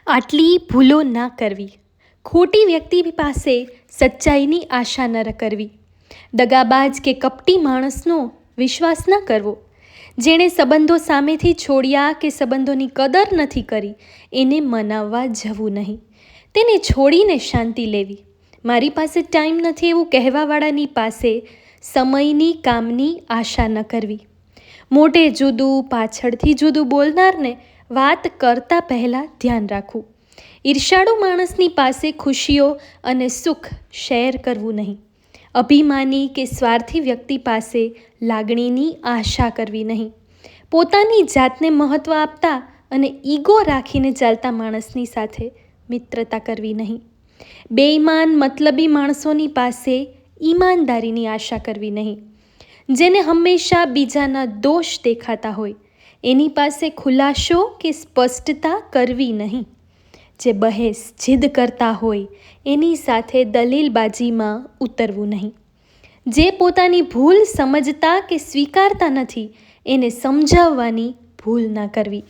આટલી ભૂલો ના કરવી, ખોટી વ્યક્તિ પાસે સચ્ચાઈની આશા ન કરવી, દગાબાજ કે કપટી માણસનો વિશ્વાસ ન કરવો, જેણે સંબંધો સામેથી છોડ્યા કે સંબંધોની કદર નથી કરી એને મનાવવા જવું નહીં, તેને છોડીને શાંતિ લેવી. મારી પાસે ટાઈમ નથી એવું કહેવાવાળાની પાસે સમયની કામની આશા ન કરવી. મોઢે જુદું પાછળથી જુદું બોલનારને વાત કરતાં પહેલાં ધ્યાન રાખવું. ઈર્ષાળુ માણસની પાસે ખુશીઓ અને સુખ શેર કરવું નહીં. અભિમાની કે સ્વાર્થી વ્યક્તિ પાસે લાગણીની આશા કરવી નહીં. પોતાની જાતને મહત્ત્વ આપતા અને ઈગો રાખીને ચાલતા માણસની સાથે મિત્રતા કરવી નહીં. બેઈમાન મતલબી માણસોની પાસે ઈમાનદારીની આશા કરવી નહીં. જેને હંમેશા બીજાના દોષ દેખાતા હોય એની પાસે ખુલાસો કે સ્પષ્ટતા કરવી નહીં. જે બહેસ જીદ કરતા હોય એની સાથે દલીલબાજીમાં ઉતરવું નહીં. જે પોતાની ભૂલ સમજતા કે સ્વીકારતા નથી એને સમજાવવાની ભૂલ ના કરવી.